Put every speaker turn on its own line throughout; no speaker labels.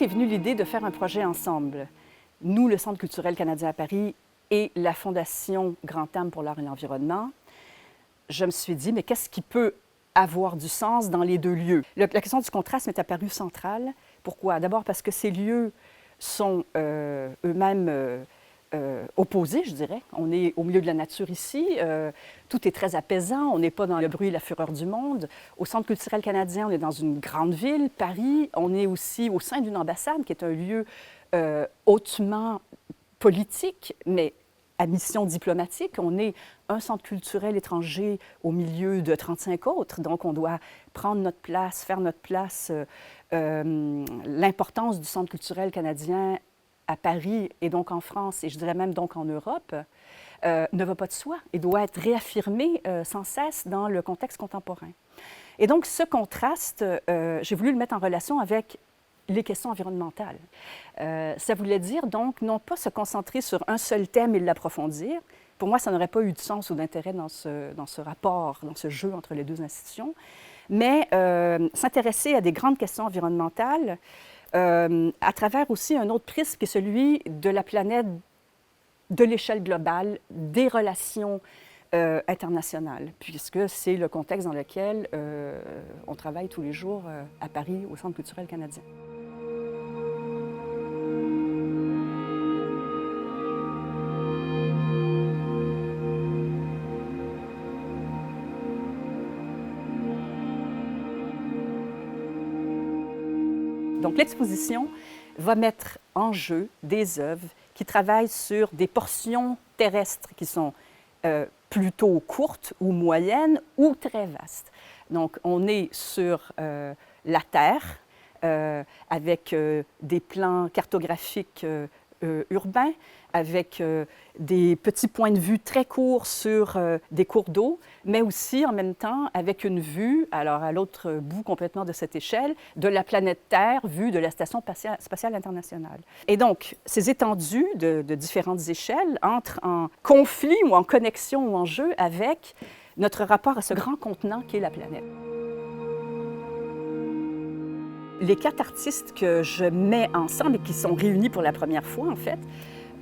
quand est venue l'idée de faire un projet ensemble, nous, le Centre culturel canadien à Paris et la Fondation Grand-Am pour l'art et l'environnement, je me suis dit, mais qu'est-ce qui peut avoir du sens dans les deux lieux? La question du contraste m'est apparue centrale. Pourquoi? D'abord parce que ces lieux sont eux-mêmes opposés, je dirais. On est au milieu de la nature ici. Tout est très apaisant. On n'est pas dans le bruit et la fureur du monde. Au Centre culturel canadien, on est dans une grande ville, Paris. On est aussi au sein d'une ambassade qui est un lieu hautement politique, mais à mission diplomatique. On est un centre culturel étranger au milieu de 35 autres, donc on doit prendre notre place, faire notre place. L'importance du Centre culturel canadien à Paris et donc en France, et je dirais même donc en Europe, ne va pas de soi et doit être réaffirmée sans cesse dans le contexte contemporain. Et donc ce contraste, j'ai voulu le mettre en relation avec les questions environnementales. Ça voulait dire donc non pas se concentrer sur un seul thème et l'approfondir. Pour moi, ça n'aurait pas eu de sens ou d'intérêt dans ce rapport, dans ce jeu entre les deux institutions, mais s'intéresser à des grandes questions environnementales à travers aussi un autre prisme qui est celui de la planète, de l'échelle globale, des relations internationales, puisque c'est le contexte dans lequel on travaille tous les jours à Paris, au Centre culturel canadien. Donc, l'exposition va mettre en jeu des œuvres qui travaillent sur des portions terrestres qui sont plutôt courtes ou moyennes ou très vastes. Donc, on est sur la Terre avec des plans cartographiques urbains, avec des petits points de vue très courts sur des cours d'eau, mais aussi en même temps avec une vue, alors à l'autre bout complètement de cette échelle, de la planète Terre vue de la Station spatiale internationale. Et donc, ces étendues de différentes échelles entrent en conflit ou en connexion ou en jeu avec notre rapport à ce grand contenant qu'est la planète. Les 4 artistes que je mets ensemble et qui sont réunis pour la première fois, en fait,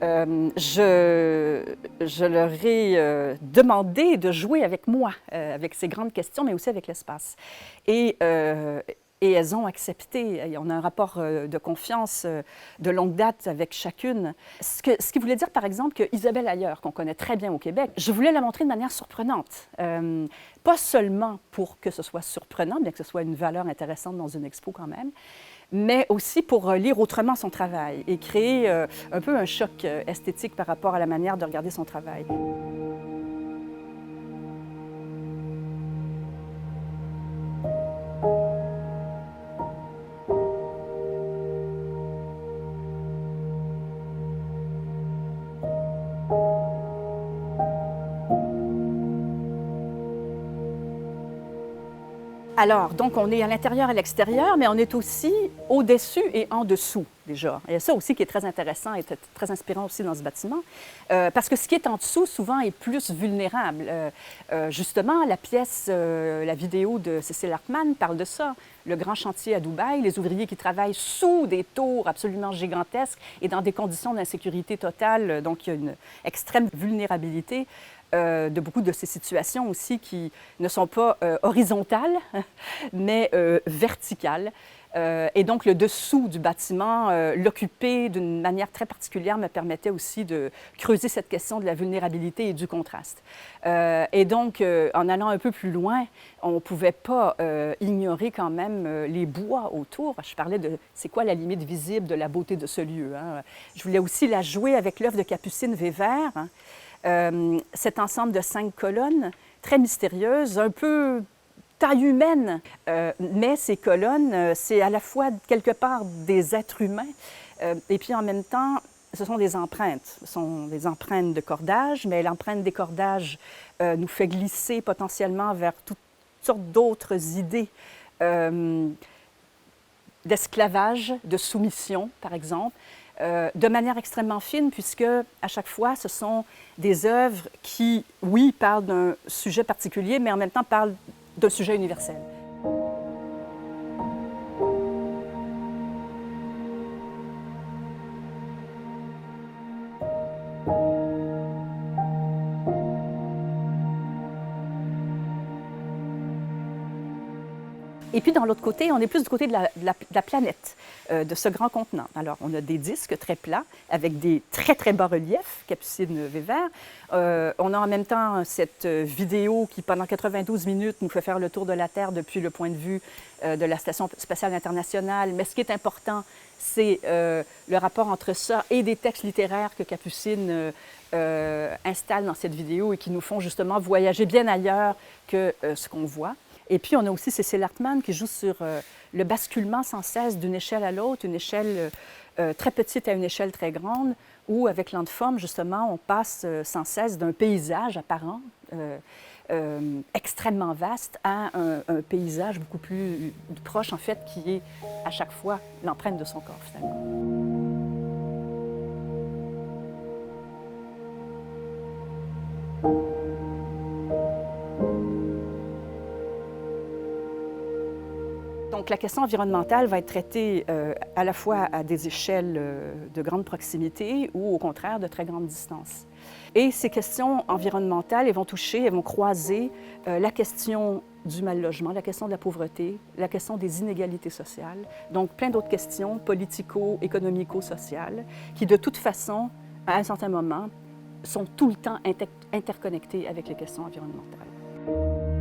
je leur ai demandé de jouer avec moi, avec ces grandes questions, mais aussi avec l'espace. Et elles ont accepté. On a un rapport de confiance de longue date avec chacune. Ce qui voulait dire, par exemple, que Isabelle Ayer, qu'on connaît très bien au Québec, je voulais la montrer de manière surprenante. Pas seulement pour que ce soit surprenant, bien que ce soit une valeur intéressante dans une expo quand même, mais aussi pour lire autrement son travail et créer un peu un choc esthétique par rapport à la manière de regarder son travail. Alors, donc, on est à l'intérieur et à l'extérieur, mais on est aussi au-dessus et en dessous, déjà. Et ça aussi qui est très intéressant et très inspirant aussi dans ce bâtiment, parce que ce qui est en dessous, souvent, est plus vulnérable. Justement, la pièce, la vidéo de Cécile Hartmann parle de ça. Le grand chantier à Dubaï, les ouvriers qui travaillent sous des tours absolument gigantesques et dans des conditions d'insécurité totale, donc il y a une extrême vulnérabilité. De beaucoup de ces situations aussi qui ne sont pas horizontales, mais verticales. Et donc, le dessous du bâtiment, l'occuper d'une manière très particulière me permettait aussi de creuser cette question de la vulnérabilité et du contraste. Et donc, en allant un peu plus loin, on ne pouvait pas ignorer quand même les bois autour. Je parlais de c'est quoi la limite visible de la beauté de ce lieu. Hein. Je voulais aussi la jouer avec l'œuvre de Capucine Weber, hein. Cet ensemble de 5 colonnes, très mystérieuses, un peu taille humaine, mais ces colonnes, c'est à la fois quelque part des êtres humains, et puis en même temps, ce sont des empreintes. Ce sont des empreintes de cordage, mais l'empreinte des cordages nous fait glisser potentiellement vers toutes sortes d'autres idées d'esclavage, de soumission, par exemple, de manière extrêmement fine, puisque à chaque fois, ce sont des œuvres qui, oui, parlent d'un sujet particulier, mais en même temps parlent d'un sujet universel. Et puis, dans l'autre côté, on est plus du côté de la planète, de ce grand contenant. Alors, on a des disques très plats avec des très, très bas reliefs, Capucine-Weber. On a en même temps cette vidéo qui, pendant 92 minutes, nous fait faire le tour de la Terre depuis le point de vue de la Station spatiale internationale. Mais ce qui est important, c'est le rapport entre ça et des textes littéraires que Capucine installe dans cette vidéo et qui nous font justement voyager bien ailleurs que ce qu'on voit. Et puis, on a aussi Cécile Hartmann qui joue sur le basculement sans cesse d'une échelle à l'autre, une échelle très petite à une échelle très grande, où, avec Landform, justement, on passe sans cesse d'un paysage apparent, extrêmement vaste, à un paysage beaucoup plus proche, en fait, qui est à chaque fois l'empreinte de son corps, finalement. Donc, la question environnementale va être traitée à la fois à des échelles de grande proximité ou au contraire de très grande distance. Et ces questions environnementales, elles vont toucher, elles vont croiser la question du mal-logement, la question de la pauvreté, la question des inégalités sociales, donc plein d'autres questions politico-économico-sociales qui, de toute façon, à un certain moment, sont tout le temps interconnectées avec les questions environnementales.